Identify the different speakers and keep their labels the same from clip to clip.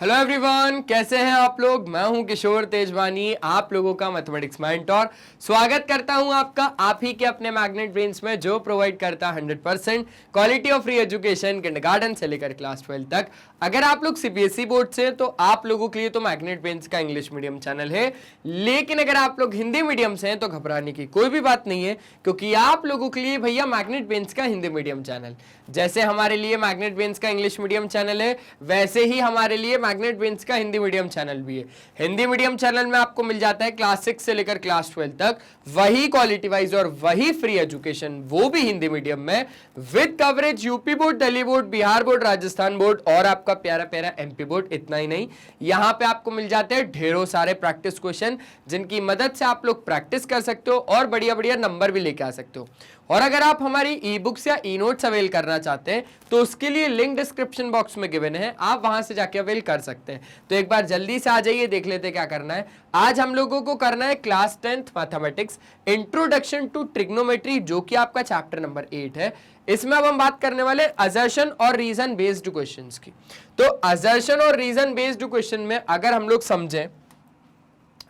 Speaker 1: Hello everyone, कैसे हैं आप लोग। मैं हूं किशोर तेजवानी, आप लोगों का मैथमेटिक्स मेंटर। स्वागत करता हूं आपका आप ही के अपने मैग्नेट ब्रेन्स में, जो प्रोवाइड करता है 100% quality of free education kindergarten से लेकर क्लास 12 तक। अगर आप लोग सीबीएसई बोर्ड से, तो आप लोगों के लिए तो मैग्नेट ब्रेन्स का इंग्लिश मीडियम चैनल है। लेकिन अगर आप लोग हिंदी मीडियम से हैं तो घबराने की कोई भी बात नहीं है, क्योंकि आप लोगों के लिए भैया मैग्नेट ब्रेन्स का हिंदी मीडियम चैनल, जैसे हमारे लिए मैग्नेट ब्रेन्स का इंग्लिश मीडियम चैनल है, वैसे ही हमारे लिए मैग्नेट ब्रेन्स का हिंदी मीडियम चैनल भी है। हिंदी मीडियम चैनल में आपको मिल जाता है क्लास 6 से लेकर क्लास 12 तक वही क्वालिटी वाइज और वही फ्री एजुकेशन, वो भी हिंदी मीडियम में, with coverage UP board, Delhi board, Bihar board, Rajasthan board और आपका प्यारा प्यारा एमपी बोर्ड। इतना ही नहीं, यहां पे आपको मिल जाते हैं ढेरों सारे प्रैक्टिस क्वेश्चन, जिनकी मदद से आप लोग प्रैक्टिस कर सकते हो और बढ़िया बढ़िया नंबर भी लेके आ सकते हो। और अगर आप हमारी ई बुक्स या ई नोट्स अवेल करना चाहते हैं तो उसके लिए लिंक डिस्क्रिप्शन बॉक्स में गिवन है, आप वहां से जाके अवेल कर सकते हैं। तो एक बार जल्दी से आ जाइए, देख लेते क्या करना है। आज हम लोगों को करना है class 10th mathematics introduction to trigonometry, जो कि आपका चैप्टर नंबर 8 है। इसमें अब हम बात करने वाले असर्शन और रीजन बेस्ड क्वेश्चंस की। तो असर्शन और रीजन बेस्ड क्वेश्चन में अगर हम लोग समझें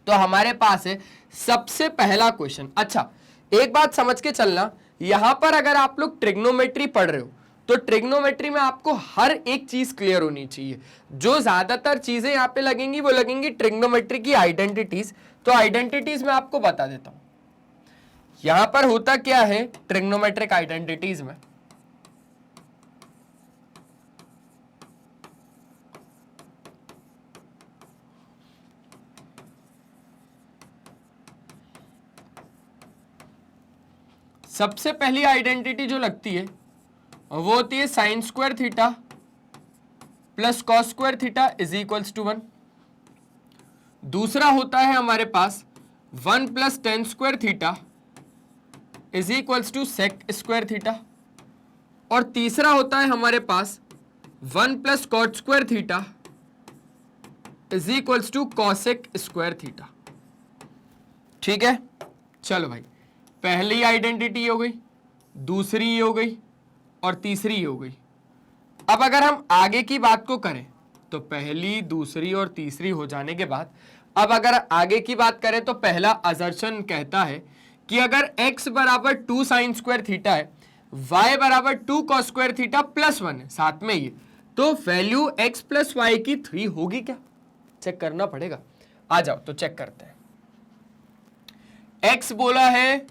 Speaker 1: तो हमारे पास है सबसे पहला क्वेश्चन। अच्छा, एक बात समझ के चलना, यहां पर अगर आप लोग ट्रिग्नोमेट्री पढ़ रहे हो तो ट्रिग्नोमेट्री में आपको हर एक चीज क्लियर होनी चाहिए। जो ज्यादातर चीजें यहां पे लगेंगी वो लगेंगी ट्रिग्नोमेट्री की आइडेंटिटीज। तो आइडेंटिटीज मैं आपको बता देता हूं, यहां पर होता क्या है ट्रिग्नोमेट्रिक आइडेंटिटीज में। सबसे पहली आइडेंटिटी जो लगती है वो होती है sine square theta plus cos square theta is equals to 1। दूसरा होता है हमारे पास 1 plus tan square theta is equals to sec square theta. और तीसरा होता है हमारे पास 1 plus cot square theta is equals to cosec square theta. ठीक है, चलो भाई, पहली आइडेंटिटी हो गई, दूसरी हो गई और तीसरी हो गई। अब अगर हम आगे की बात को करें तो पहली, दूसरी और तीसरी हो जाने के बाद अब अगर आगे की बात करें तो पहला असर्शन कहता है कि अगर x बराबर 2 साइन स्क्वायर थीटा है, y बराबर 2 कॉस स्क्वायर थीटा प्लस 1 है साथ में ये, तो वैल्यू x प्लस वाई की 3 होगी क्या? चेक करना पड़ेगा। आ जाओ तो चेक करते हैं। x बोला है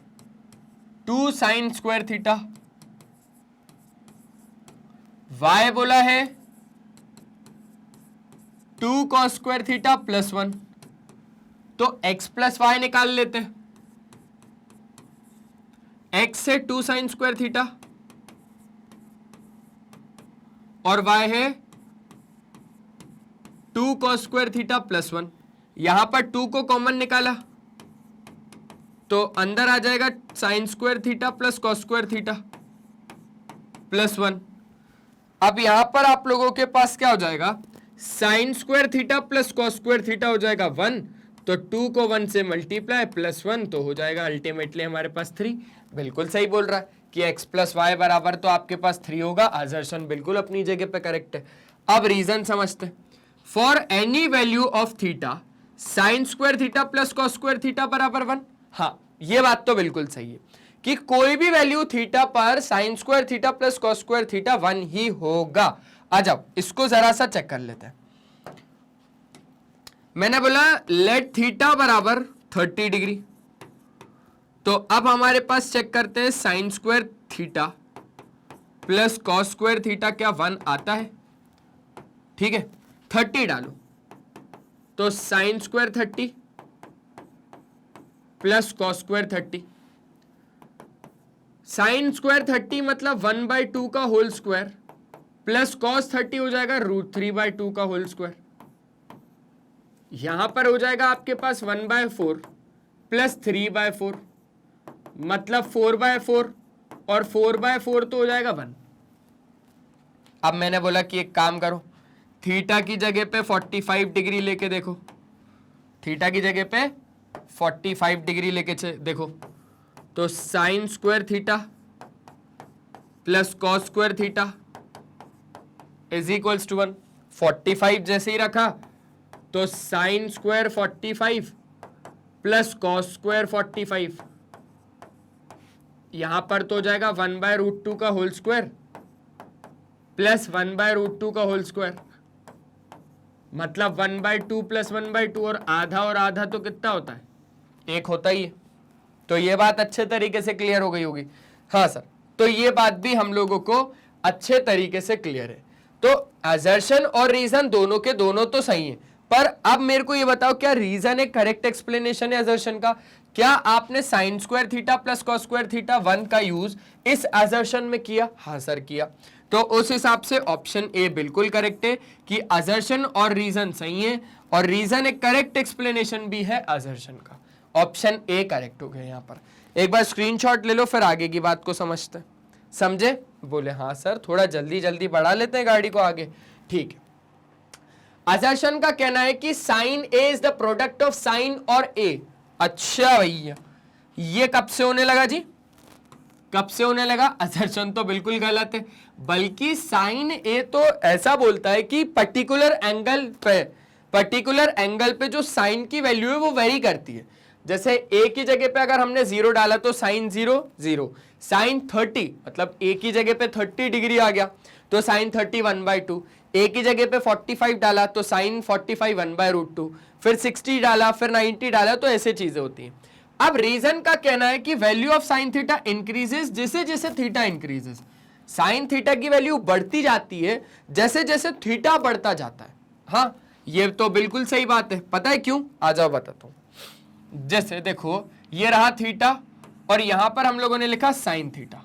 Speaker 1: 2 साइन स्क्वायर थीटा, y बोला है 2 कॉस स्क्वायर थीटा प्लस 1। तो x प्लस वाई निकाल लेते हैं। x से 2 साइन स्क्वायर थीटा और y है 2 कॉस स्क्वायर थीटा प्लस 1। यहां पर 2 को कॉमन निकाला तो अंदर आ जाएगा sign square theta plus cos square theta plus 1। अब यहां पर आप लोगों के पास क्या हो जाएगा, sign square theta plus cos square theta हो जाएगा 1, तो 2 को 1 से मल्टीप्लाई प्लस 1 तो हो जाएगा अल्टीमेटली हमारे पास 3। बिल्कुल सही बोल रहा है कि x प्लस वाई बराबर तो आपके पास 3 होगा। असर्शन बिल्कुल अपनी जगह पे करेक्ट है। अब रीजन समझते, for any value of theta sine square theta plus cos square theta बराबर 1। हाँ, ये बात तो बिल्कुल सही है कि कोई भी वैल्यू थीटा पर sign square theta plus cos square theta 1 ही होगा। आ जाओ इसको जरा सा चेक कर लेते हैं। मैंने बोला लेट थीटा बराबर 30 डिग्री, तो अब हमारे पास चेक करते हैं sign square theta plus cos square theta क्या 1 आता है? ठीक है, 30 डालो तो sine square 30 plus cos square 30। Sine square 30 मतलब 1/2 का होल स्क्वायर प्लस कॉस 30 हो जाएगा √3/2 का होल स्क्वायर। यहां पर हो जाएगा आपके पास 1/4 प्लस 3/4 मतलब 4/4 और 4/4 तो हो जाएगा 1। अब मैंने बोला कि एक काम करो, थीटा की जगह पे 45 डिग्री लेके देखो, थीटा की जगह पे 45 डिग्री लेके देखो, तो sine square theta plus cos square theta is equals to 1। 45 जैसे ही रखा तो sine square 45 plus cos square 45, यहां पर तो हो जाएगा 1/√2 का होल स्क्वायर प्लस 1/√2 का होल स्क्वायर, मतलब 1/2 प्लस 1/2, और आधा तो कितना होता है, 1 होता ही है। तो ये बात अच्छे तरीके से क्लियर हो गई होगी। हाँ सर, तो ये बात भी हम लोगों को अच्छे तरीके से क्लियर है। तो असर्शन और रीजन दोनों के दोनों तो सही है, पर अब मेरे को ये बताओ, क्या रीजन एक करेक्ट एक्सप्लेनेशन है असर्शन का? क्या आपने sign square theta plus cos square theta 1 का यूज इस असर्शन में किया? हाँ सर किया। तो उस हिसाब से ऑप्शन ए बिल्कुल करेक्ट है कि असर्शन और रीजन सही है, और रीजन एक करेक्ट एक्सप्लेनेशन भी है असर्शन का। ऑप्शन ए करेक्ट हो गया। यहां पर एक बार स्क्रीनशॉट ले लो, फिर आगे की बात को समझते हैं। समझे? बोले हाँ सर, थोड़ा जल्दी जल्दी बढ़ा लेते हैं गाड़ी को आगे। ठीक है, असर्शन का कहना है कि sine A is the product of sine और ए। अच्छा भैया, ये कब से होने लगा जी? कब से होने लगा? असर्शन तो बिल्कुल गलत है, बल्कि साइन ए तो ऐसा बोलता है कि पर्टिकुलर एंगल पे जो साइन की वैल्यू है वो वेरी करती है। जैसे ए की जगह पे अगर हमने 0 डाला तो साइन 0 0, साइन 30 मतलब ए की जगह पे 30 डिग्री आ गया तो साइन 30 1/2, ए की जगह पे 45 डाला तो साइन 45 1/√2, फिर 60 डाला, फिर 90 डाला, तो ऐसे चीजें होती हैं। अब रीजन का कहना है कि value of sine theta increases जैसे जैसे थीटा इंक्रीजेस। साइन थीटा की वैल्यू बढ़ती जाती है जैसे जैसे थीटा बढ़ता जाता है। हाँ, ये तो बिल्कुल सही बात है। पता है क्यों? आ जाओ बताता हूं। जैसे देखो, ये रहा थीटा और यहां पर हम लोगों ने लिखा साइन थीटा,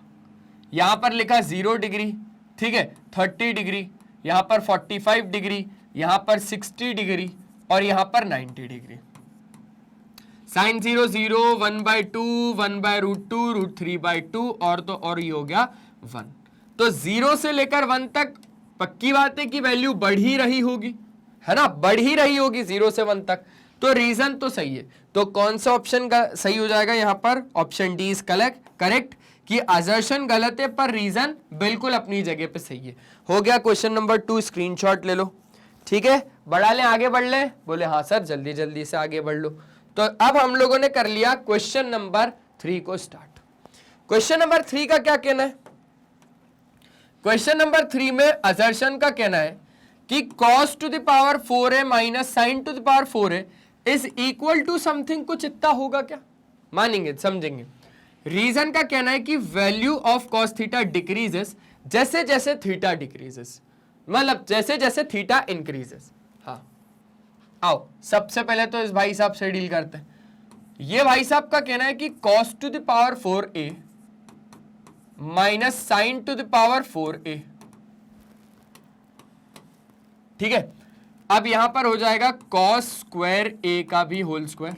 Speaker 1: यहां पर लिखा 0 डिग्री, ठीक है, 30 डिग्री, यहां पर 45 डिग्री, यहां पर 60 डिग्री और यहां पर 90 डिग्री। साइन 0 0, 1/2, 1/√2, √3/2 और ये हो गया 1। तो 0 से लेकर 1 तक पक्की बात है कि वैल्यू बढ़ ही रही होगी, है ना, बढ़ ही रही होगी 0 से 1 तक। तो रीजन तो सही है। तो कौन सा ऑप्शन का सही हो जाएगा यहां पर? ऑप्शन डी इज करेक्ट कि असर्शन गलत है पर रीजन बिल्कुल अपनी जगह पे सही है। हो गया क्वेश्चन नंबर 2, स्क्रीनशॉट ले लो। ठीक है, बढ़ा लें, आगे बढ़ लें? बोले हाँ सर, जल्दी जल्दी से आगे बढ़ लो। तो अब हम लोगों ने कर लिया क्वेश्चन नंबर 3 को स्टार्ट। क्वेश्चन नंबर 3 का क्या कहना है? क्वेश्चन नंबर 3 में असर्शन का कहना है कि cos to the power 4a minus sine to the power 4a is equal to something, कुछ इतना होगा क्या? मानेंगे, समझेंगे। रीजन का कहना है कि value of cos theta decreases जैसे जैसे थीटा डिक्रीजेस, मतलब जैसे जैसे थीटा इंक्रीजेस। हाँ, आओ सबसे पहले तो इस भाई साहब से डील करते हैं। ये भाई साहब का कहना है कि cos to the power 4a minus sine to the power 4a, ठीक है। अब यहां पर हो जाएगा cos स्क्वायर a का भी whole square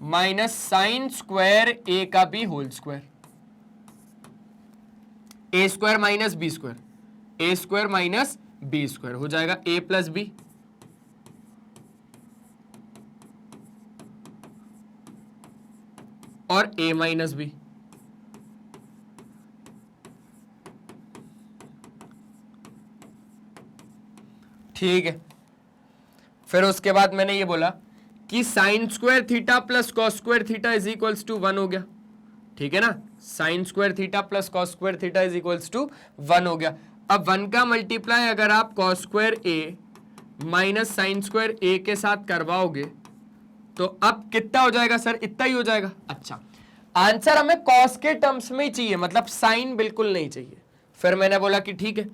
Speaker 1: minus sine square a का भी whole square, a square minus b square, a square minus b square हो जाएगा a प्लस b, और a माइनस b। ठीक है, फिर उसके बाद मैंने ये बोला कि sine square theta plus cos square theta is equals to 1 हो गया, ठीक है ना। Sine square theta plus cos square theta is equals to 1 हो गया। अब 1 का मल्टीप्लाई अगर आप cos square A minus sine square A के साथ करवाओगे तो अब कितना हो जाएगा सर? इतना ही हो जाएगा। अच्छा, आंसर हमें कॉस के टर्म्स में ही चाहिए, मतलब साइन बिल्कुल नहीं चाहिए। फिर मैंने बोला कि ठीक है,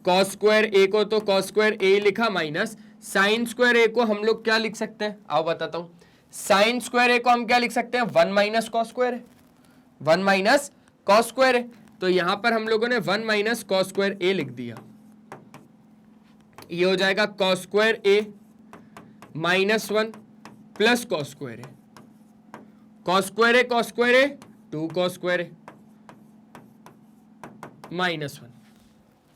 Speaker 1: कॉस स्क्वायर ए को तो कॉस स्क्वायर ए लिखा माइनस साइन स्क्वायर ए को हम लोग क्या लिख सकते हैं? आओ बताता हूं। साइन स्क्वायर ए को हम क्या लिख सकते हैं? 1 माइनस कॉस स्क्वायर है, 1 माइनस कॉस स्क्वायर है। तो यहां पर हम लोगों ने 1 माइनस कॉस स्क्वायर ए लिख दिया। ये हो जाएगा cos square A minus 1 plus cos square A, cos square A 2 cos square A minus 1।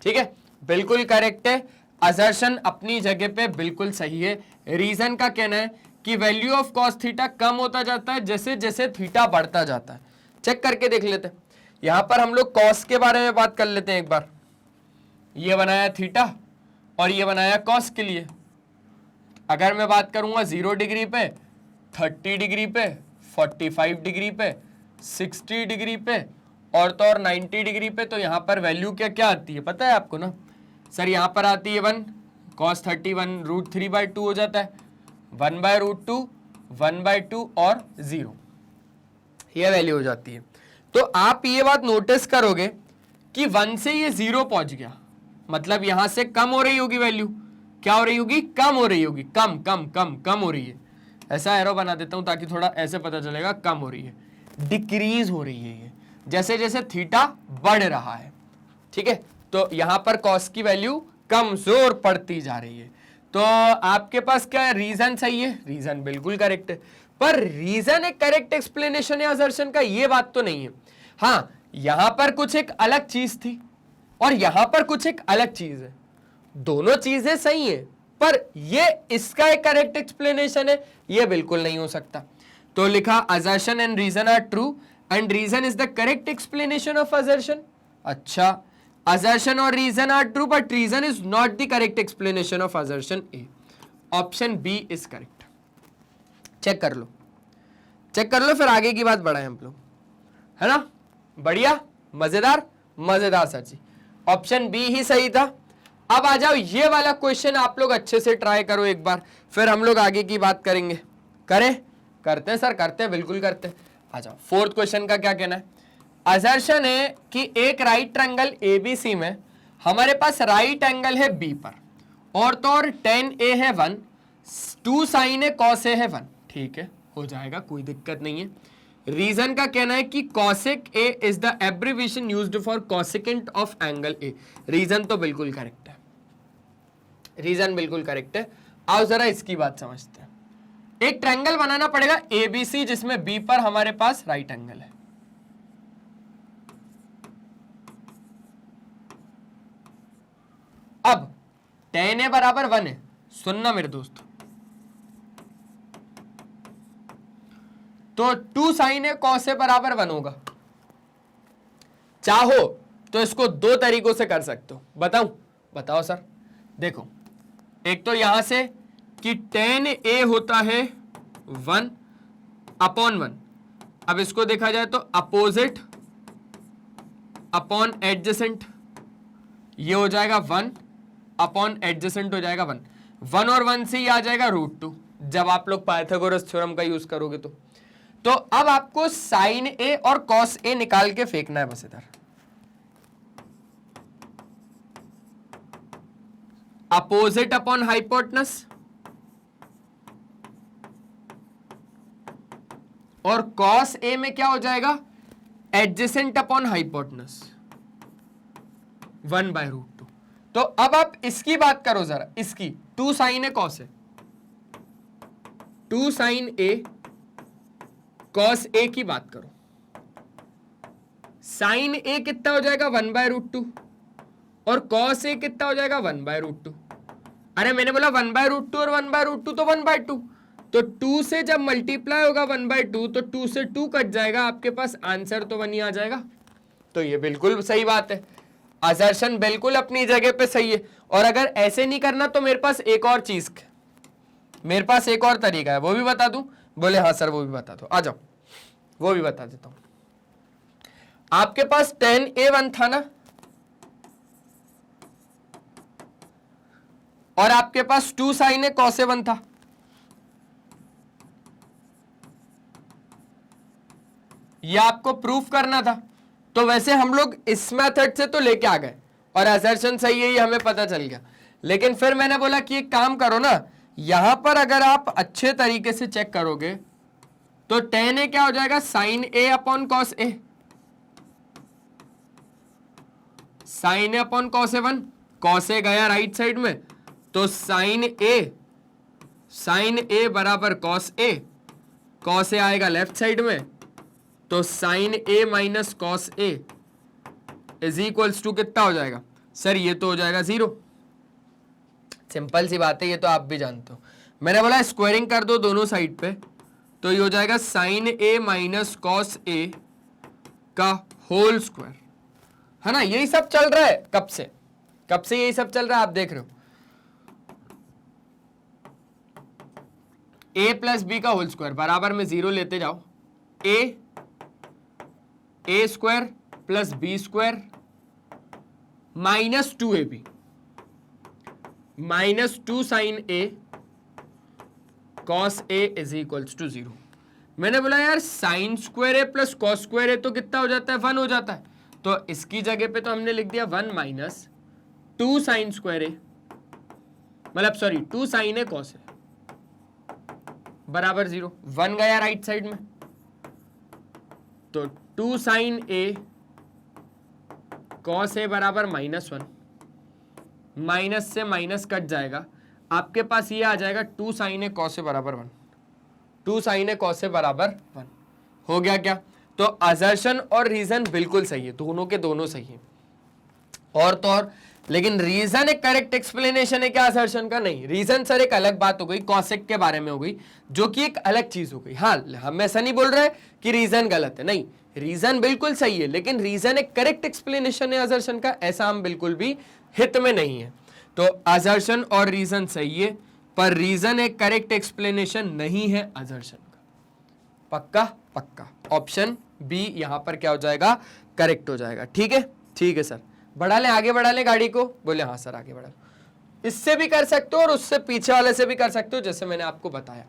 Speaker 1: ठीक है, बिल्कुल करेक्ट है। असर्शन अपनी जगह पे बिल्कुल सही है। रीजन का कहना है कि वैल्यू ऑफ कॉस थीटा कम होता जाता है जैसे जैसे थीटा बढ़ता जाता है। चेक करके देख लेते हैं। यहां पर हम लोग कॉस के बारे में बात कर लेते हैं एक बार। ये बनाया थीटा और ये बनाया कॉस के लिए। अगर मैं बात करूंगा 0 डिग्री पे, 30 डिग्री पे, 45 डिग्री पे, 60 डिग्री पे और तो और 90 डिग्री पे, तो यहां पर वैल्यू क्या क्या आती है पता है आपको ना सर? यहां पर आती है 1, cos 31 √3/2 हो जाता है, 1/√2, 1/2 और 0, ये वैल्यू हो जाती है। तो आप ये बात नोटिस करोगे कि 1 से ये 0 पहुंच गया, मतलब यहां से कम हो रही होगी वैल्यू। क्या हो रही होगी? कम हो रही होगी, कम कम कम कम हो रही है। ऐसा एरो बना देता हूं ताकि थोड़ा ऐसे पता चलेगा, कम हो रही है, डिक्रीज हो रही है ये, जैसे जैसे थीटा बढ़ रहा है। ठीक है, तो यहां पर कॉस की वैल्यू कमजोर पड़ती जा रही है। तो आपके पास क्या है? रीजन सही है, रीजन बिल्कुल करेक्ट है, पर रीजन एक करेक्ट एक्सप्लेनेशन या असर्शन का, ये बात तो नहीं है। हाँ, यहां पर कुछ एक अलग चीज थी और यहां पर कुछ एक अलग चीज है, दोनों चीजें सही है, पर ये इसका एक करेक्ट एक्सप्लेनेशन है, ये बिल्कुल नहीं हो सकता। तो लिखा assertion and reason are true and reason is the correct explanation of assertion. अच्छा, assertion और reason are true but reason is not the correct explanation of assertion A. Option B is correct. Check कर लो, check कर लो, फिर आगे की बात बढ़ाएं हम लोग, है ना? बढ़िया, मजेदार, मजेदार सर जी। ऑप्शन बी ही सही था। अब आ जाओ, ये वाला क्वेश्चन आप लोग अच्छे से ट्राई करो एक बार, फिर हम लोग आगे की बात करेंगे। करें? करते हैं सर, करते हैं, बिल्कुल करते हैं। आ जाओ, फोर्थ क्वेश्चन का क्या कहना है? असर्शन है कि एक राइट ट्रायंगल एबीसी में हमारे पास राइट एंगल है बी पर, और तो और tan A है 1, 2 sin A cos A है 1। ठीक है, हो जाएगा, कोई दिक्कत नहीं है। रीजन का कहना है कि cosec A is the abbreviation used for cosecant of angle A। Reason तो बिल्कुल करेक्ट है, रीजन बिल्कुल करेक्ट है। आओ जरा इसकी बात समझते हैं। एक ट्रायंगल बनाना पड़ेगा एबीसी जिसमें बी पर हमारे पास राइट एंगल है। अब tan A बराबर 1 है, सुनना मेरे दोस्त, तो 2 sin A cos A बराबर 1 होगा। चाहो तो इसको दो तरीकों से कर सकते हो, बताऊं? बताओ सर। देखो, एक तो यहां से कि tan A होता है 1/1, अब इसको देखा जाए तो अपोजिट अपॉन एडजेसेंट, ये हो जाएगा 1 अपॉन एडजेसेंट हो जाएगा 1, 1 और 1 से ही आ जाएगा √2 जब आप लोग पाइथागोरस थ्योरम का यूज करोगे तो अब आपको साइन ए और कॉस ए निकाल के फेंकना है बस इधर। अपोजिट अपॉन हाइपोटेनस और कॉस ए में क्या हो जाएगा? Adjacent upon hypotenuse 1/√2। तो अब आप इसकी बात करो जरा, इसकी 2 sin A cos A, 2 sin A cos A की बात करो। sin A कितना हो जाएगा? 1/√2 और cos A कितना हो जाएगा? 1/√2। अरे मैंने बोला 1/√2 और 1/√2 तो 1/2, तो 2 से जब मल्टीप्लाई होगा 1/2 तो 2 से 2 कट जाएगा, आपके पास आंसर तो 1 ही आ जाएगा। तो ये बिल्कुल सही बात है, असर्शन बिल्कुल अपनी जगह पे सही है। और अगर ऐसे नहीं करना तो मेरे पास एक और चीज, मेरे पास एक और तरीका है, वो भी बता दूं? बोले हाँ सर वो भी बता दो, आ जाओ वो भी बता देता हूं। आपके पास tan A 1 था ना, और आपके पास 2 sin A cos A 1 था। यह आपको प्रूफ करना था, तो वैसे हम लोग इस मेथड से तो लेके आ गए और असर्शन सही है ये हमें पता चल गया। लेकिन फिर मैंने बोला कि एक काम करो ना, यहां पर अगर आप अच्छे तरीके से चेक करोगे तो tan A क्या हो जाएगा? sin A upon cos A, sin A upon cos A 1, cos A गया राइट साइड में, तो sin A बराबर cos A, cos A आएगा लेफ्ट साइड में, तो sin A minus cos A is equals to कितना हो जाएगा? सर ये तो हो जाएगा 0। सिंपल सी बात है, ये तो आप भी जानते हो। मैंने बोला स्क्वायरिंग कर दो दोनों साइड पे, तो ये हो जाएगा sin A minus cos A का होल स्क्वायर, है ना? यही सब चल रहा है कब से यही सब चल रहा है, आप देख रहे हो। ए प्लस बी का होल स्क्वायर बराबर में 0 लेते जाओ, A square plus B square minus 2ab minus 2 sine A cos A is equals to 0। मैंने बोला यार sine square A plus cos square A तो कितना हो जाता है, 1 हो जाता है। तो इसकी जगह पे तो हमने लिख दिया 1 माइनस 2 साइन स्क्वायर ए, मतलब सॉरी 2 साइन ए कॉस ए बराबर 0। 1 गया राइट साइड में, तो 2 साइन ए कॉस ए बराबर -1, माइनस से माइनस कट जाएगा, आपके पास ये आ जाएगा 2 साइन ए कॉस ए बराबर 1, 2 साइन ए कॉस ए बराबर 1 हो गया क्या। तो असर्शन और रीजन बिल्कुल सही है, दोनों के दोनों सही है और तो और, लेकिन रीजन एक करेक्ट एक्सप्लेनेशन है क्या असर्शन का? नहीं, रीजन सर एक अलग बात हो गई, कॉसेक के बारे में हो गई, जो कि एक अलग चीज हो गई। हाँ, हम ऐसा नहीं बोल रहे कि रीजन गलत है, नहीं, रीजन बिल्कुल सही है, लेकिन रीजन एक करेक्ट एक्सप्लेनेशन है असर्शन का, ऐसा हम बिल्कुल भी हित में नहीं है। तो असर्शन और रीजन सही है, पर रीजन एक करेक्ट एक्सप्लेनेशन नहीं है असर्शन का। पक्का पक्का, ऑप्शन बी यहां पर क्या हो जाएगा, करेक्ट हो जाएगा। ठीक है, ठीक है सर, बढ़ा लें, आगे बढ़ा लें गाड़ी को? बोले हाँ सर आगे बढ़ा लो। इससे भी कर सकते हो और उससे पीछे वाले से भी कर सकते हो, जैसे मैंने आपको बताया।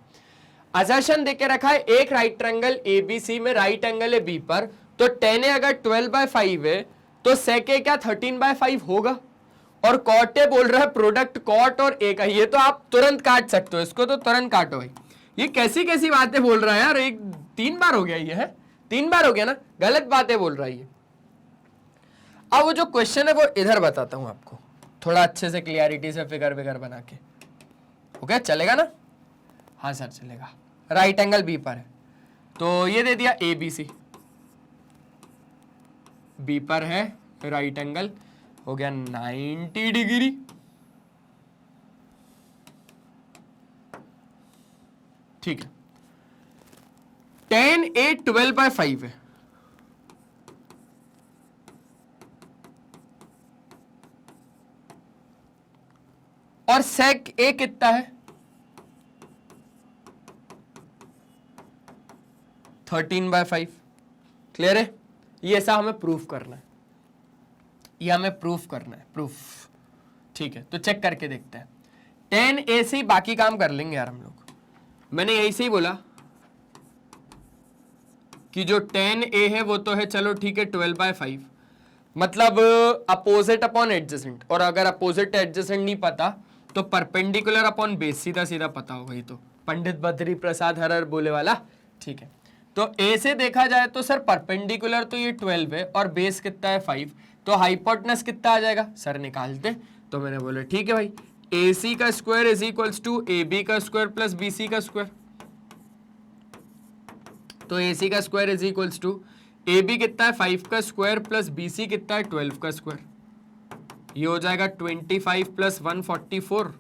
Speaker 1: असर्शन देके रखा है एक राइट ट्रायंगल एबीसी में राइट एंगल है बी पर, तो tan ए अगर 12/5 है तो sec ए क्या 13/5 होगा, और cot ए बोल रहा है प्रोडक्ट cot और a का। ये तो आप तुरंत काट सकते हो, इसको तो तुरंत काटो भाई। ये कैसी कैसी बातें बोल रहा है यार, 3 बार हो गया, ये है 3 बार हो गया ना, गलत बातें बोल रहा है ये। अब वो जो क्वेश्चन है वो इधर बताता हूं आपको, थोड़ा अच्छे से क्लियरिटी से फिगर विगर बना के। ओके, चलेगा ना? हाँ सर चलेगा। राइट एंगल बी पर है, तो ये दे दिया ए बी सी, बी पर है राइट एंगल, हो गया 90 डिग्री। ठीक है, tan ए 12/5 है, और sec ए कितना है 13/5। क्लियर है? ये ऐसा हमें प्रूफ करना है, ये हमें प्रूफ करना है, प्रूफ। ठीक है, तो चेक करके देखते हैं। tan ए से ही बाकी काम कर लेंगे यार हम लोग। मैंने यही से ही बोला कि जो tan ए है वो तो है, चलो ठीक है 12/5, मतलब अपोजिट अपॉन एडजेसेंट, और अगर अपोजिट एडजेसेंट नहीं पता तो परपेंडिकुलर अपॉन बेस सीधा सीधा पता होगा, ये तो पंडित बद्री प्रसाद हरर बोले वाला। ठीक है, तो ए से देखा जाए तो सर परपेंडिकुलर तो ये 12 है और बेस कितना है 5, तो हाइपोटेनस कितना आ जाएगा सर निकालते। तो मैंने बोला ठीक है भाई, ए सी का square is equals to A B का स्क्वायर प्लस बी सी का स्क्वायर। तो ए सी का square is equals to A B कितना है 5 का स्क्वायर प्लस बी सी कितना है 12 का स्क्वायर। ये हो जाएगा 25 प्लस 144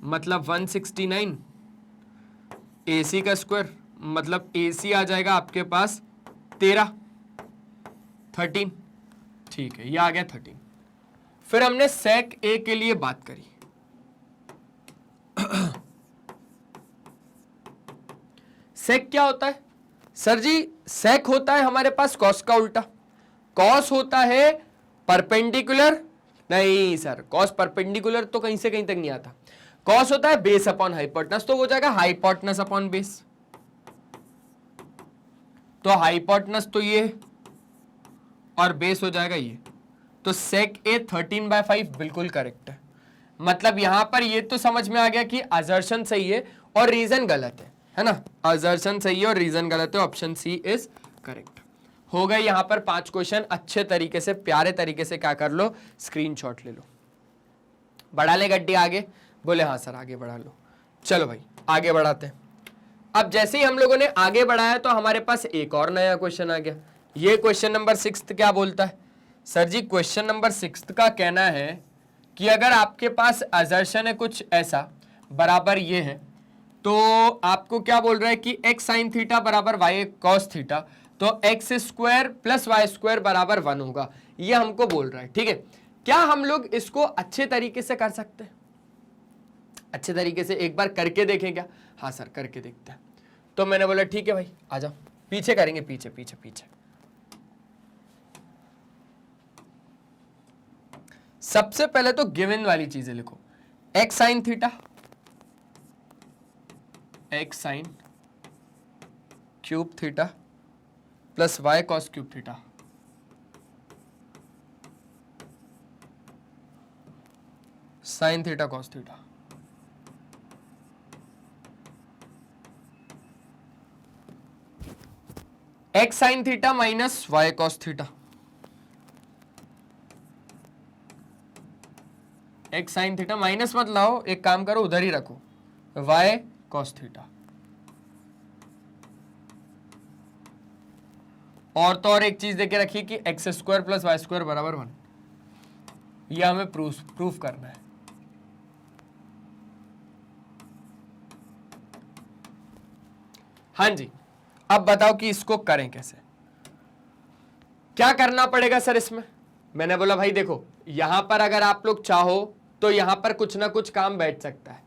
Speaker 1: मतलब 169। ए सी का स्क्वायर मतलब ए सी आ जाएगा आपके पास 13। ठीक है, ये आ गया 13। फिर हमने sec ए के लिए बात करी। sec क्या होता है सर जी? sec होता है हमारे पास cos का उल्टा। cos होता है परपेंडिकुलर, नहीं सर cos परपेंडिकुलर तो कहीं से कहीं तक नहीं आता। cos होता है बेस अपॉन हाइपोटेनस, तो हो जाएगा हाइपोटेनस अपॉन बेस। तो हाइपोटेनस तो ये और बेस हो जाएगा ये, तो sec ए 13/5 बिल्कुल करेक्ट है। मतलब यहां पर ये तो समझ में आ गया कि असर्शन सही है और रीजन गलत है ना? असर्शन सही है और रीजन गलत है, ऑप्शन सी इज करेक्ट। हो गए यहां पर 5 क्वेश्चन। अच्छे तरीके से प्यारे तरीके से क्या कर लो, स्क्रीनशॉट ले लो। बढ़ा ले गड्डी आगे? बोले हाँ सर आगे बढ़ा लो। चलो भाई आगे बढ़ाते हैं। अब जैसे ही हम लोगों ने आगे बढ़ाया तो हमारे पास एक और नया क्वेश्चन आ गया। ये क्वेश्चन नंबर 6 क्या बोलता है सर जी? क्वेश्चन नंबर 6 का कहना है कि अगर आपके पास असर्शन है कुछ ऐसा बराबर ये है, तो आपको क्या बोल रहा है कि x sin थीटा बराबर y cos थीटा, तो x square plus y square बराबर 1 होगा, ये हमको बोल रहा है। ठीक है, क्या हम लोग इसको अच्छे तरीके से कर सकते हैं? अच्छे तरीके से एक बार करके देखें क्या? हाँ सर करके देखते हैं। तो मैंने बोला ठीक है भाई आ जाओ, पीछे करेंगे, पीछे पीछे पीछे। सबसे पहले तो गिवन वाली चीजें लिखो, x sine theta, x sine cube theta plus Y cos cube theta. Sine theta cos theta. X sine theta minus y cos theta, x sine theta minus मत लाओ, एक काम करो उधर ही रखो, वाई कॉस थीटा। और तो और एक चीज देके रखिए कि x square plus y square बराबर 1, ये हमें प्रूफ करना है। हाँ जी, अब बताओ कि इसको करें कैसे, क्या करना पड़ेगा सर इसमें? मैंने बोला भाई देखो, यहां पर अगर आप लोग चाहो तो यहां पर कुछ ना कुछ काम बैठ सकता है,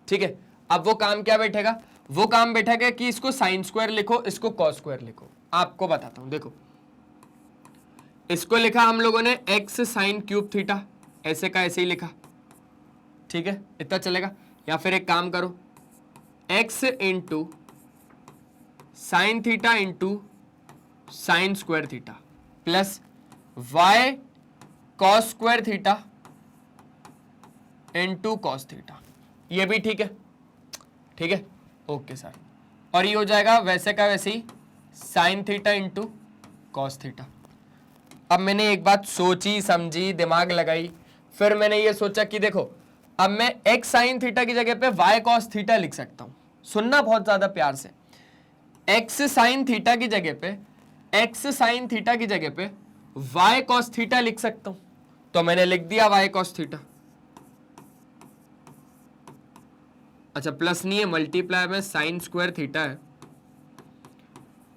Speaker 1: ठीक है। अब वो काम क्या बैठेगा? वो काम बैठेगा कि इसको साइन स्क्वायर लिखो, इसको कॉस स्क्वायर लिखो। आपको बताता हूं, देखो इसको लिखा हम लोगों ने एक्स साइन क्यूब थीटा, ऐसे का ऐसे ही लिखा, ठीक है, इतना चलेगा। या फिर एक काम करो, x into sine theta into sine square theta plus Y cos square theta into cos theta, ये भी ठीक है, ठीक है, ओके सर। और ये हो जाएगा वैसे का वैसे ही sine theta into cos theta. अब मैंने एक बात सोची समझी, दिमाग लगाई, फिर मैंने ये सोचा कि देखो अब मैं एक्स साइन थीटा की जगह पे वाई कॉस थीटा लिख सकता हूं। सुनना बहुत ज्यादा प्यार से, एक्स साइन थीटा की जगह पे, एक्स साइन थीटा की जगह पे वाई कॉस थीटा लिख सकता हूं। तो मैंने लिख दिया वाई कॉस थीटा। अच्छा प्लस नहीं है, मल्टीप्लाई में साइन स्क्वायर थीटा है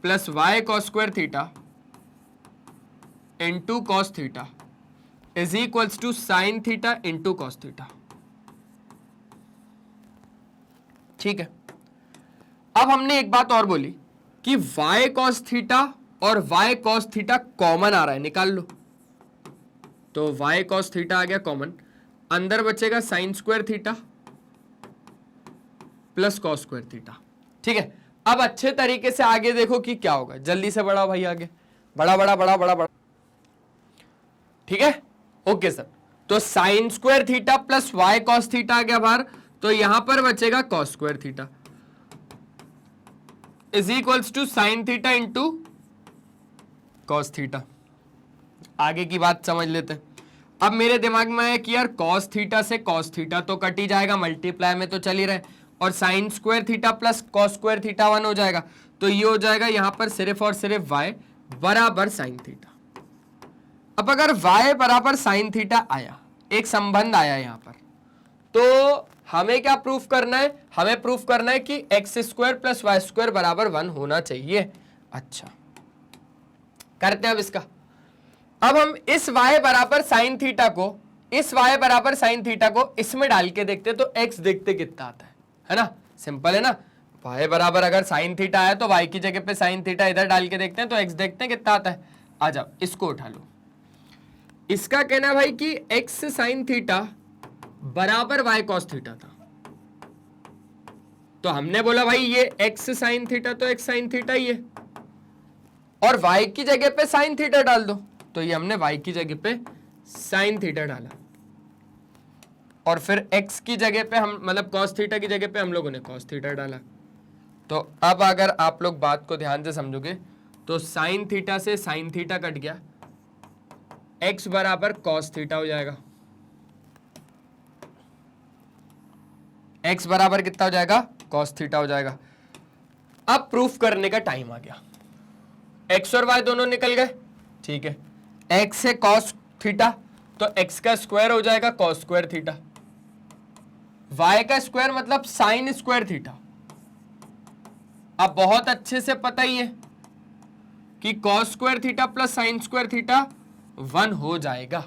Speaker 1: plus Y cos square theta into cos theta is equals to sine theta into cos theta, ठीक है। अब हमने एक बात और बोली कि वाई कॉस थीटा और वाई कॉस थीटा कॉमन आ रहा है, निकाल लो। तो वाई कॉस थीटा आ गया कॉमन, अंदर बचेगा sign square theta plus cos square theta, ठीक है। अब अच्छे तरीके से आगे देखो कि क्या होगा, जल्दी से बढ़ाओ भाई आगे, बड़ा बड़ा बड़ा बड़ा बड़ा, ठीक है, ओके सर। तो sine square theta plus Y cos theta आ गया बाहर, तो यहां पर बचेगा cos square theta is equals to sine theta into cos theta. आगे की बात समझ लेते हैं। अब मेरे दिमाग में है कि यार कॉस थीटा से कॉस थीटा तो कट ही जाएगा, मल्टीप्लाई में तो चल ही रहे, और sign square theta plus cos square theta 1 हो जाएगा। तो ये हो जाएगा यहां पर सिर्फ और सिर्फ y बराबर साइन थीटा। अब अगर y बराबर साइन थीटा आया, एक संबंध आया यहां पर, तो हमें क्या प्रूफ करना है? हमें प्रूफ करना है कि x square plus y square बराबर 1 होना चाहिए। अच्छा करते हैं अब इसका। अब हम इस y बराबर साइन थीटा को, इस y बराबर साइन थीटा को इसमें डाल के देखते तो x देखते कितना आता है ना, सिंपल है ना। y बराबर अगर साइन थीटा आया तो y की जगह पे साइन थीटा इधर डाल के देखते हैं तो x देखते हैं कितना आता है। आ जाओ इसको उठा लो। इसका कहना है भाई कि x साइन थीटा बराबर y कॉस थीटा था, तो हमने बोला भाई ये x साइन थीटा तो x साइन थीटा ही है, और y की जगह पे साइन थीटा डाल दो, तो ये हमने y की जगह पे साइन थीटा डाला, और फिर x की जगह पे हम मतलब cos थीटा की जगह पे हम लोगों ने cos थीटा डाला। तो अब अगर आप लोग बात को ध्यान से समझोगे तो साइन थीटा से साइन थीटा कट गया, x बराबर cos थीटा हो जाएगा, x बराबर कितना हो जाएगा? cos थीटा हो जाएगा। अब प्रूफ करने का टाइम आ गया, x और y दोनों निकल गए, ठीक है। x से cos थीटा तो x का स्क्वायर हो जाएगा cos स्क्वायर थीटा, y का स्क्वायर मतलब साइन स्क्वायर थीटा। अब बहुत अच्छे से पता ही है कि cos square theta plus sign square theta 1 हो जाएगा,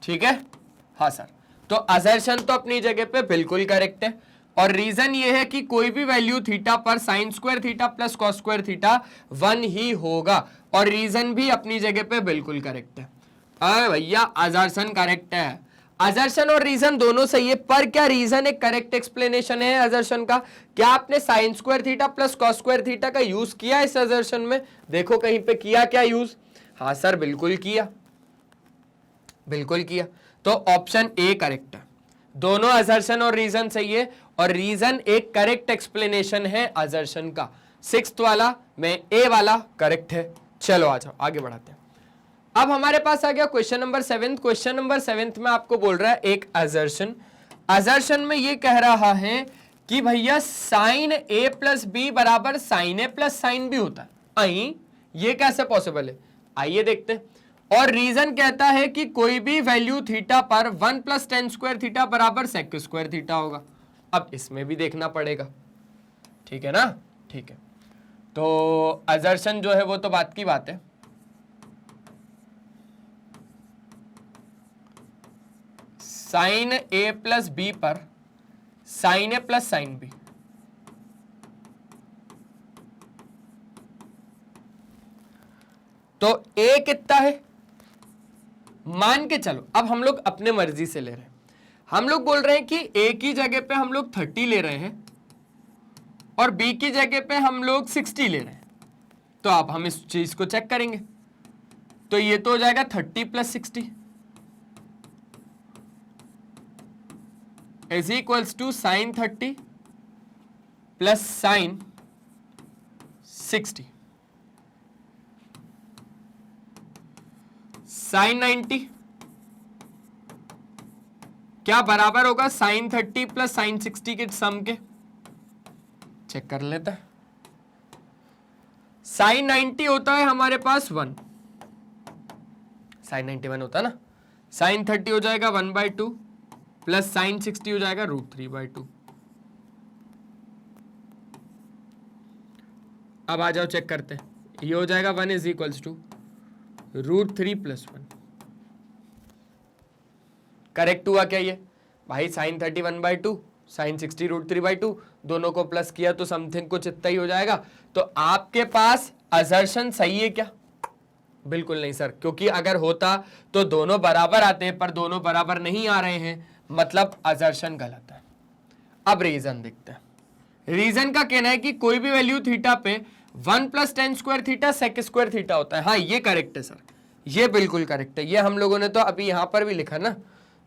Speaker 1: ठीक है। हाँ सर, तो असर्शन तो अपनी जगह पे बिल्कुल करेक्ट है, और रीजन ये है कि कोई भी वैल्यू थीटा पर sign square theta plus cos square theta 1 ही होगा, और रीजन भी अपनी जगह पे बिल्कुल करेक्ट है। अरे भैया असर्शन करेक्ट है, असर्शन और रीजन दोनों सही है, पर क्या रीजन एक करेक्ट एक्सप्लेनेशन है असर्शन का? क्या आपने sign square theta plus cos square theta का यूज किया इस असर्शन में? देखो कहीं पे किया क्या यूज? हाँ सर बिल्कुल किया, बिल्कुल किया। तो ऑप्शन ए करेक्ट है, दोनों असर्शन और रीजन सही है, और रीजन एक करेक्ट एक्सप्लेनेशन है असर्शन का। सिक्स्थ वाला में ए वाला करेक्ट है। चलो आ जाओ आगे बढ़ाते हैं। अब हमारे पास आ गया क्वेश्चन नंबर 7। क्वेश्चन नंबर 7 में आपको बोल रहा है एक असर्शन, असर्शन में ये कह रहा है कि भैया साइन ए प्लस बी बराबर साइन ए प्लस साइन बी होता है। आई ये कैसे पॉसिबल है, आइए देखते हैं। और रीजन कहता है कि कोई भी वैल्यू थीटा पर 1 प्लस टेन स्क्वायर थीटा बराबर सेक स्क्वायर थीटा होगा। अब इसमें भी देखना पड़ेगा, ठीक है ना? ठीक है, तो असर्शन जो है वो तो बात की बात है। साइन ए प्लस बी पर साइन ए प्लस साइन बी, तो ए कितना है मान के चलो। अब हम लोग अपने मर्जी से ले रहे हैं, हम लोग बोल रहे हैं कि ए की जगह पे हम लोग 30 ले रहे हैं और बी की जगह पे हम लोग 60 ले रहे हैं। तो अब हम इस चीज को चेक करेंगे, तो ये तो हो जाएगा 30 plus 60 is equals to sine 30 plus sine 60। Sine 90 क्या बराबर होगा साइन 30 प्लस साइन 60 के सम के? चेक कर लेते हैं। साइन 90 होता है हमारे पास 1, साइन 91 होता है ना। साइन 30 हो जाएगा 1/2 प्लस साइन 60 हो जाएगा √3/2। अब आ जाओ चेक करते हैं, ये हो जाएगा 1 इज इक्वल्स टू √3 + 1। करेक्ट हुआ क्या ये भाई? साइन 30 1/2 साइन 60 √3/2, दोनों को प्लस किया तो समथिंग कुछ इतना ही हो जाएगा। तो आपके पास असर्शन सही है क्या? बिल्कुल नहीं सर, क्योंकि अगर होता तो दोनों बराबर आते हैं, पर दोनों बराबर नहीं आ रहे हैं, मतलब असर्शन गलत है। अब रीजन देखते हैं। रीजन का कहना है कि कोई भी वैल्यू थीटा पे 1 plus tan square theta sec square theta होता है। हाँ ये करेक्ट है सर, ये बिल्कुल करेक्ट है। ये हम लोगों ने तो अभी यहां पर भी लिखा ना,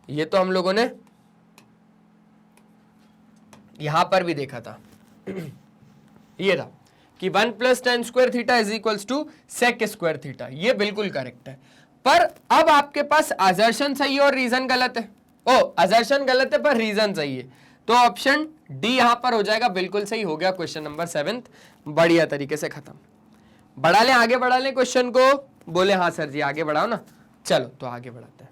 Speaker 1: ये तो हम लोगों ने यहां पर भी देखा था ये था कि 1 plus tan square theta is equals to sec square theta, ये बिल्कुल करेक्ट है। पर अब आपके पास असर्शन सही है और रीजन गलत है। ओ असर्शन गलत है पर रीजन सही है, तो ऑप्शन डी यहां पर हो जाएगा, बिल्कुल सही हो गया। क्वेश्चन नंबर 7 बढ़िया तरीके से खत्म। बढ़ा लें, आगे बढ़ा लें क्वेश्चन को? बोले हाँ सर जी आगे बढ़ाओ ना। चलो तो आगे बढ़ाते हैं।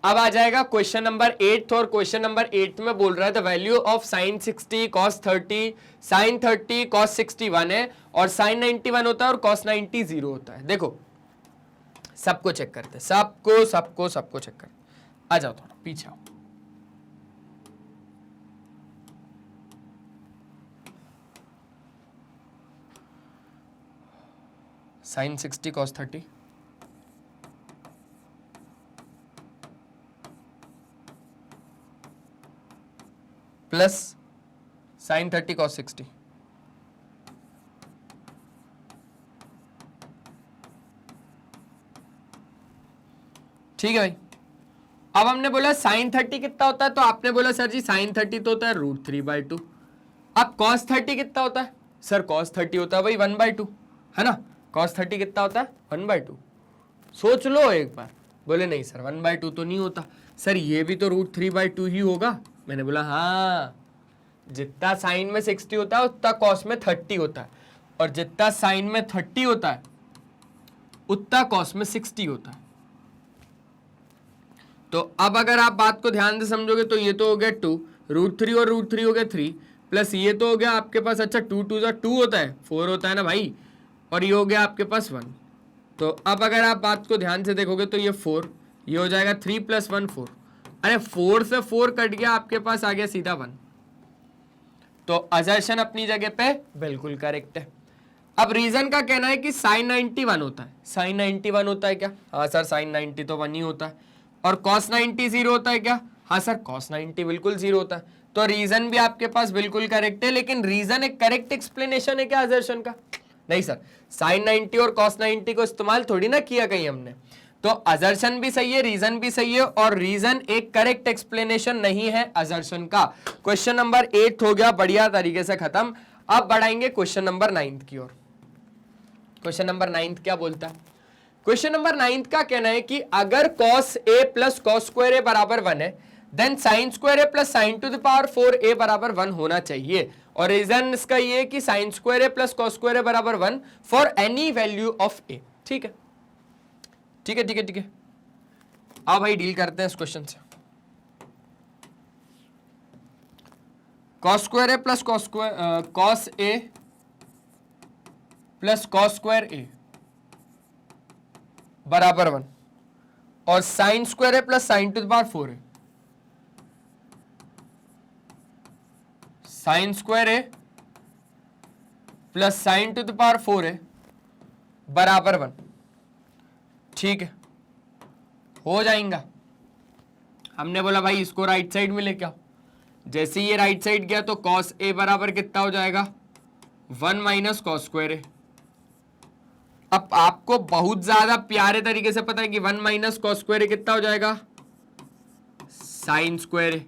Speaker 1: अब आ जाएगा क्वेश्चन नंबर 8, और क्वेश्चन नंबर 8 में बोल रहा है the value of sine 60 cos 30 sine 30 cos 61 है, और साइन 91 होता है और कॉस 90 0 होता है। देखो सबको चेक करते हैं, सबको चेक कर। आ जाओ थोड़ा पीछे आओ। Sine 60 cos 30 plus sine 30 cos 60, ठीक है भाई। अब हमने बोला साइन 30 कितना होता है, तो आपने बोला सर जी साइन 30 तो होता है √3/2। अब कॉस 30 कितना होता है? सर कॉस 30 होता है भाई 1/2, है ना। कॉस 30 कितना होता है? 1/2। सोच लो एक बार। बोले नहीं सर 1/2 तो नहीं होता, सर ये भी तो √3/2 ही होगा। मैंने बोला हाँ, जितना साइन में 60 होता है उतना कॉस में 30 होता है, और जितना साइन में 30 होता है उतना कॉस में 60 होता है। तो अब अगर आप बात को ध्यान से समझोगे तो ये तो हो गया 2, √3 और √3 हो गया 3, प्लस ये तो हो गया आपके पास, अच्छा 2 2 2 होता है, 4 होता है ना भाई, और ये हो गया आपके पास 1। तो अब अगर आप बात को ध्यान से देखोगे तो ये 4, ये हो जाएगा 3 + 1 4। अरे 4 से 4 कट गया, आपके पास आ गया सीधा 1। तो असर्शन अपनी जगह पे बिल्कुल करेक्ट है। अब रीजन का कहना है कि sin 90 1 होता है। sin 90 1 होता है क्या? हाँ सर, sin 90 तो 1 ही होता है। और cos 90 0 होता है क्या? हाँ सर, cos 90 बिल्कुल 0 होता है। तो रीजन भी आपके पास बिल्कुल करेक्ट है, लेकिन रीजन एक करेक्ट एक्सप्लेनेशन है क्या असर्शन का? नहीं सर, sin 90 और cos 90 को इस्तेमाल थोड़ी ना किया कहीं हमने। तो असर्शन भी सही है, रीजन भी सही है, और रीजन एक करेक्ट एक्सप्लेनेशन नहीं है असर्शन का। क्वेश्चन नंबर 8 हो गया बढ़िया तरीके से खत्म। अब बढ़ाएंगे क्वेश्चन नंबर 9 की ओर। क्वेश्चन नंबर 9 क्या बोलता है? क्वेश्चन नंबर 9 का कहना है कि अगर cos a plus cos square a बराबर 1 है, then sin square a plus sin to the power 4a बराबर 1 होना चाहिए। और रीजन इसका ये है कि sin square a plus cos square a बराबर 1 for any value of a। ठीक है, ठीक है, ठीक है, ठीक है। अब भाई डील करते हैं इस क्वेश्चन से। cos square a plus cos a plus cos square a बराबर 1 और sin square a plus sin to the power 4 है। sin square a plus sin to the power 4 है बराबर 1। ठीक है, हो जाएगा। हमने बोला भाई इसको राइट साइड में लेके आओ। जैसे ये राइट साइड गया तो cos a बराबर कितना हो जाएगा? 1 माइनस cos स्क्वायर a। अब आपको बहुत ज्यादा प्यारे तरीके से पता है कि 1 माइनस cos स्क्वायर a कितना हो जाएगा? sin square a।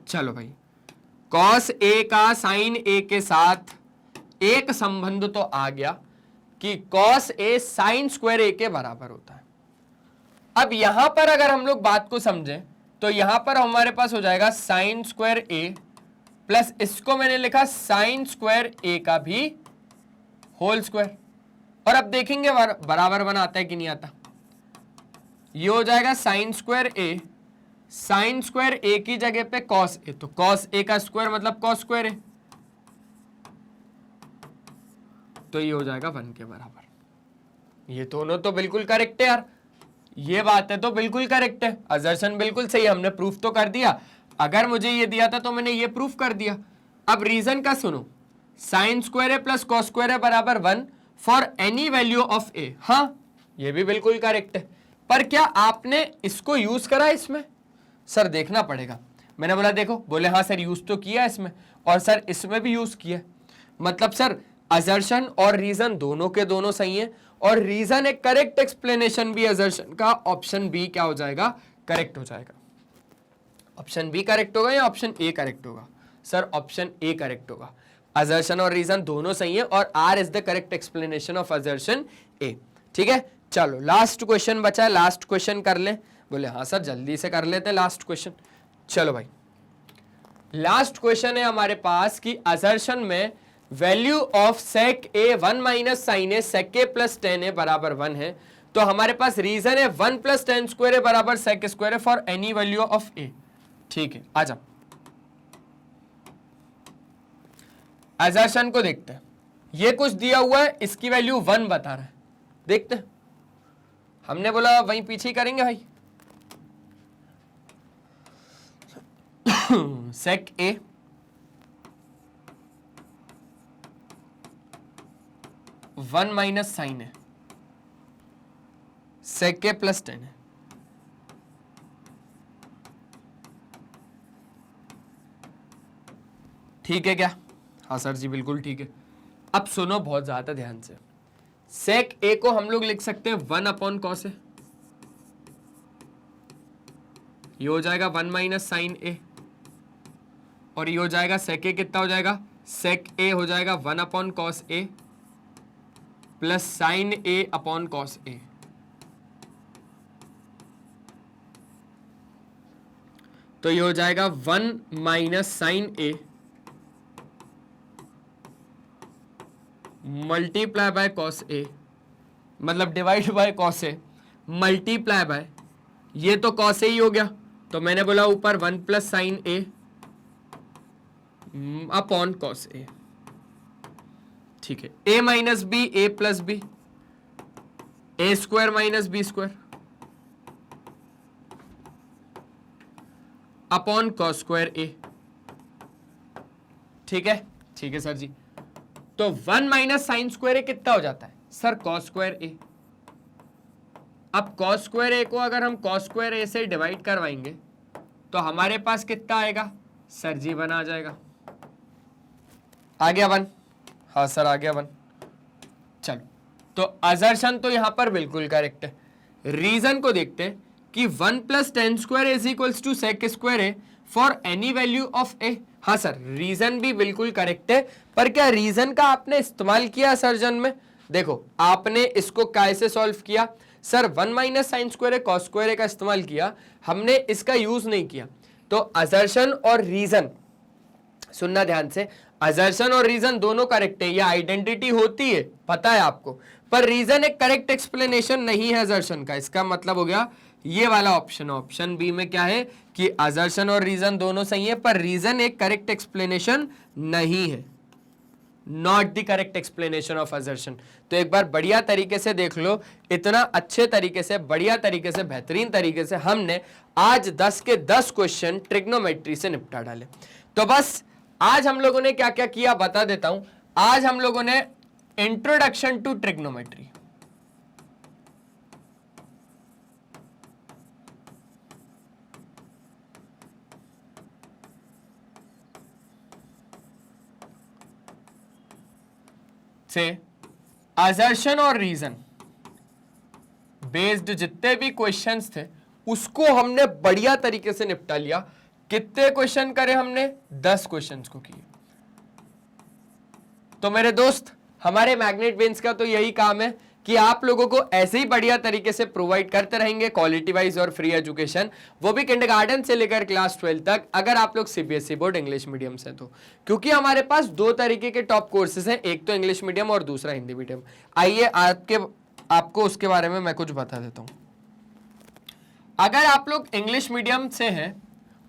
Speaker 1: चलो भाई, cos a का sin a के साथ एक संबंध तो आ गया कि cos a sin square a के बराबर होता है। अब यहां पर अगर हम लोग बात को समझें तो यहां पर हमारे पास हो जाएगा sin स्क्वायर a प्लस इसको मैंने लिखा sin स्क्वायर a का भी होल स्क्वायर। और अब देखेंगे बराबर 1 आता है कि नहीं आता। ये हो जाएगा sin square a, sin square a की जगह पे cos a, तो cos a का स्क्वायर मतलब cos स्क्वायर a, तो ये हो जाएगा 1 के बराबर। ये दोनों तो बिल्कुल करेक्ट है यार, ये बात है तो बिल्कुल करेक्ट है, असर्शन बिल्कुल सही है, हमने प्रूफ तो कर दिया। अगर मुझे ये दिया था तो मैंने ये प्रूफ कर दिया। अब रीजन का सुनो, sin square a plus cos square a बराबर 1 for any value of a। हाँ, ये भी बिल्कुल करेक्ट है, पर क्या आपने इसको यूज करा इसमें? सर देखना पड़ेगा। मैंने बोला देखो, बोले हाँ सर यूज तो किया इसमें, और सर इसमें भी यूज किया। मतलब सर असर्शन और रीजन दोनों के दोनों सही है, और रीजन एक करेक्ट एक्सप्लेनेशन भी असर्शन का। ऑप्शन बी क्या हो जाएगा? करेक्ट हो जाएगा। ऑप्शन बी करेक्ट होगा या ऑप्शन ए करेक्ट होगा? सर ऑप्शन ए करेक्ट होगा। असर्शन और रीजन दोनों सही है, और R is the correct explanation of assertion A. ठीक है, चलो लास्ट क्वेश्चन बचा है, लास्ट क्वेश्चन कर ले। बोले हाँ सर जल्दी से कर लेते हैं लास्ट क्वेश्चन। चलो भाई, लास्ट क्वेश्चन है हमारे पास कि असर्शन में value of sec a 1 minus sine A sec a plus tan A बराबर 1 है। तो हमारे पास रीजन है 1 प्लस टेन स्क्वायर ए बराबर sec square A for any value of a। ठीक है, आ जाओ असर्शन को देखते हैं। ये कुछ दिया हुआ है, इसकी वैल्यू 1 बता रहा है, देखते हैं। हमने बोला वहीं पीछे ही करेंगे भाई। sec a one minus sine है sec a प्लस टेन है। ठीक है क्या? हाँ सर जी बिल्कुल ठीक है। अब सुनो बहुत ज्यादा ध्यान से, sec a को हम लोग लिख सकते हैं 1 अपॉन कॉस ए। ये हो जाएगा 1 माइनस साइन ए, और ये हो जाएगा sec a कितना हो जाएगा? sec a हो जाएगा 1 upon cos A plus sine A upon cos A. तो ये हो जाएगा 1 minus sine A multiply by cos A, मतलब divide by cos A multiply by, ये तो कॉस ए ही हो गया, तो मैंने बोला ऊपर 1 plus sine A upon cos A. ठीक है, a minus B A plus B, A square minus B square, upon cos square A. ठीक है सर जी। तो 1 माइनस साइन स्क्वायर ए कितना हो जाता है सर? कॉस स्क्वायर ए। अब कॉस स्क्वायर ए को अगर हम कॉस स्क्वायर ए से डिवाइड करवाएंगे तो हमारे पास कितना आएगा सर जी? 1 आ जाएगा। आ गया 1? हाँ सर आ गया 1। चलो, तो असर्शन तो यहां पर बिल्कुल करेक्ट है। रीजन को देखते हैं कि 1 plus tan square is equals to sec square A for any value of A. हाँ सर, रीजन भी बिल्कुल करेक्ट है, पर क्या रीजन का आपने इस्तेमाल किया असर्शन में? देखो, आपने इसको कैसे सॉल्व किया सर? 1 माइनस साइन स्क्वायर ए कॉस स्क्वायर ए का इस्तेमाल किया, हमने इसका यूज नहीं किया। तो असर्शन और रीजन, सुनना ध्यान से, असर्शन और रीजन दोनों करेक्ट है, ये आइडेंटिटी होती है, पता है आपको, पर रीजन एक करेक्ट एक्सप्लेनेशन नहीं है असर्शन का। इसका मतलब हो गया ये वाला ऑप्शन, ऑप्शन बी में क्या है कि असर्शन और रीजन दोनों सही है, पर रीजन एक करेक्ट एक्सप्लेनेशन नहीं है, not the correct explanation of assertion. तो एक बार बढ़िया तरीके से देख लो, इतना अच्छे तरीके से, बढ़िया तरीके से, बेहतरीन तरीके से हमने आज 10 के 10 क्वेश्चन ट्रिग्नोमेट्री से निपटा डाले। तो बस आज हम लोगों ने क्या क्या किया बता देता हूं। आज हम लोगों ने इंट्रोडक्शन टू ट्रिग्नोमेट्री, से असर्शन और रीजन बेस्ड जितने भी क्वेश्चंस थे उसको हमने बढ़िया तरीके से निपटा लिया। कितने क्वेश्चन करे हमने? 10 क्वेश्चंस को किए। तो मेरे दोस्त, हमारे मैग्नेट ब्रेन्स का तो यही काम है कि आप लोगों को ऐसे ही बढ़िया तरीके से प्रोवाइड करते रहेंगे क्वालिटी वाइज और फ्री एजुकेशन, वो भी किंडरगार्टन से लेकर क्लास 12 तक, अगर आप लोग सीबीएसई बोर्ड इंग्लिश मीडियम से। तो क्योंकि हमारे पास 2 तरीके के टॉप कोर्सेज हैं, एक तो इंग्लिश मीडियम और दूसरा हिंदी मीडियम। आइए आपको उसके बारे में मैं कुछ बता देता हूं। अगर आप लोग इंग्लिश मीडियम से हैं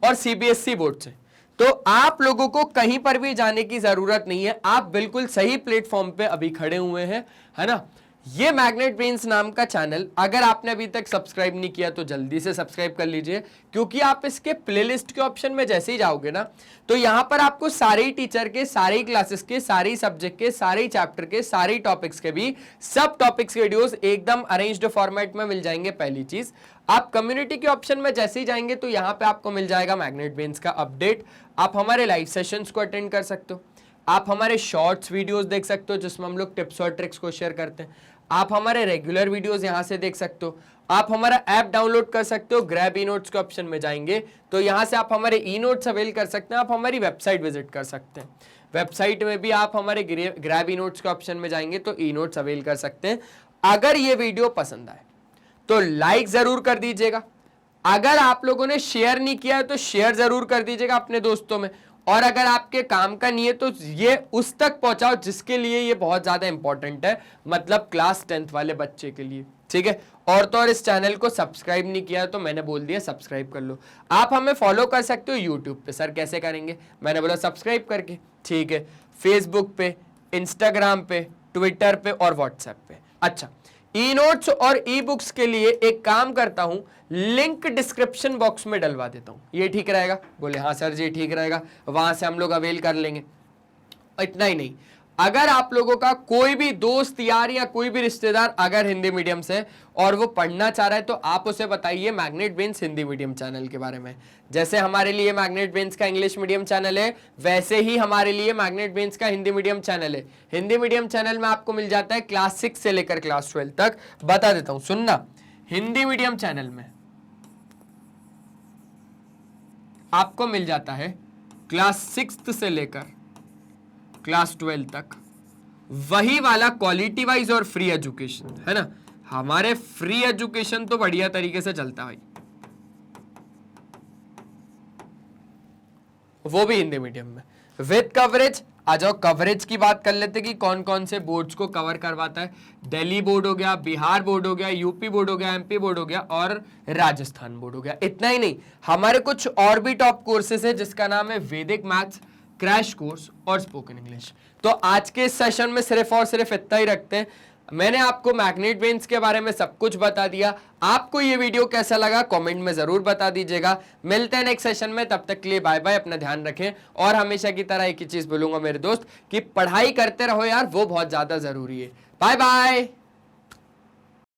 Speaker 1: और सीबीएसई बोर्ड से, तो आप लोगों को कहीं पर भी जाने की जरूरत नहीं है, आप बिल्कुल सही प्लेटफॉर्म पे अभी खड़े हुए हैं, है ना। ये मैग्नेट ब्रेन्स नाम का चैनल अगर आपने अभी तक सब्सक्राइब नहीं किया तो जल्दी से सब्सक्राइब कर लीजिए, क्योंकि आप इसके प्लेलिस्ट के ऑप्शन में जैसे ही जाओगे ना, तो यहां पर आपको सारे टीचर के, सारे क्लासेस के, सारे सब्जेक्ट के, सारे चैप्टर के, सारे टॉपिक्स के भी सब टॉपिक्स के वीडियोस एकदम अरेंज्ड फॉर्मेट में मिल जाएंगे। पहली चीज, आप कम्युनिटी के ऑप्शन में जैसे ही जाएंगे तो यहां पे आपको मिल जाएगा मैग्नेट ब्रेन्स का अपडेट। आप हमारे लाइव सेशंस को अटेंड कर सकते हो, आप हमारे शॉर्ट्स वीडियोस देख सकते हो जिसमें हम लोग टिप्स और ट्रिक्स को शेयर करते हैं, आप हमारे रेगुलर वीडियोस यहां से देख सकते हो, आप हमारा ऐप डाउनलोड कर सकते हो। ग्रैब ई नोट्स के ऑप्शन में जाएंगे तो यहां से आप हमारे ई नोट्स अवेल कर सकते हैं, आप हमारी वेबसाइट विजिट कर सकते हैं, वेबसाइट में भी आप हमारे ग्रैब ई नोट्स के ऑप्शन में जाएंगे तो ई नोट्स अवेल कर सकते हैं। अगर ये वीडियो पसंद आए तो लाइक जरूर कर दीजिएगा, अगर आप लोगों ने शेयर नहीं किया है तो शेयर जरूर कर दीजिएगा अपने दोस्तों में, और अगर आपके काम का नहीं है तो ये उस तक पहुंचाओ जिसके लिए ये बहुत ज्यादा इंपॉर्टेंट है, मतलब क्लास 10th वाले बच्चे के लिए, ठीक है। और तो और इस चैनल को सब्सक्राइब नहीं किया तो मैंने बोल दिया सब्सक्राइब कर लो। आप हमें फॉलो कर सकते हो यूट्यूब पे। सर कैसे करेंगे? मैंने बोला सब्सक्राइब करके, ठीक है। फेसबुक पे, इंस्टाग्राम पे, ट्विटर पे और व्हाट्सएप पे। अच्छा, ई नोट्स और ई बुक्स के लिए एक काम करता हूं, लिंक डिस्क्रिप्शन बॉक्स में डलवा देता हूं, ये ठीक रहेगा? बोले हाँ सर जी ठीक रहेगा, वहां से हम लोग अवेल कर लेंगे। इतना ही नहीं, अगर आप लोगों का कोई भी दोस्त यार या कोई भी रिश्तेदार अगर हिंदी मीडियम से और वो पढ़ना चाह रहा है तो आप उसे बताइए magnet brains Hindi medium channel के बारे में। जैसे हमारे लिए मैग्नेट ब्रेन्स का इंग्लिश मीडियम चैनल है, वैसे ही हमारे लिए मैग्नेट ब्रेन्स का हिंदी मीडियम चैनल है। हिंदी मीडियम चैनल में आपको मिल जाता है क्लास 6 से लेकर क्लास 12 तक। बता देता हूं, सुनना, हिंदी मीडियम चैनल में आपको मिल जाता है क्लास 6 से लेकर क्लास 12 तक वही वाला क्वालिटी वाइज और फ्री एजुकेशन, है ना। हमारे फ्री एजुकेशन तो बढ़िया तरीके से चलता है भाई, वो भी हिंदी मीडियम में विद कवरेज। आ जाओ कवरेज की बात कर लेते कि कौन कौन से बोर्ड्स को कवर करवाता है। दिल्ली बोर्ड हो गया, बिहार बोर्ड हो गया, यूपी बोर्ड हो गया, एमपी बोर्ड हो गया और राजस्थान बोर्ड हो गया। इतना ही नहीं, हमारे कुछ और भी टॉप कोर्सेज है जिसका नाम है वैदिक मैथ्स, क्रैश कोर्स और स्पोकन इंग्लिश। तो आज के सेशन में सिर्फ और सिर्फ इतना ही रखते हैं। मैंने आपको मैग्नेट ब्रेन्स के बारे में सब कुछ बता दिया। आपको ये वीडियो कैसा लगा कमेंट में जरूर बता दीजिएगा। मिलते हैं नेक्स्ट सेशन में, तब तक के लिए बाय बाय, अपना ध्यान रखें। और हमेशा की तरह एक ही चीज बोलूंगा मेरे दोस्त कि पढ़ाई करते रहो यार, वो बहुत ज्यादा जरूरी है। Bye bye.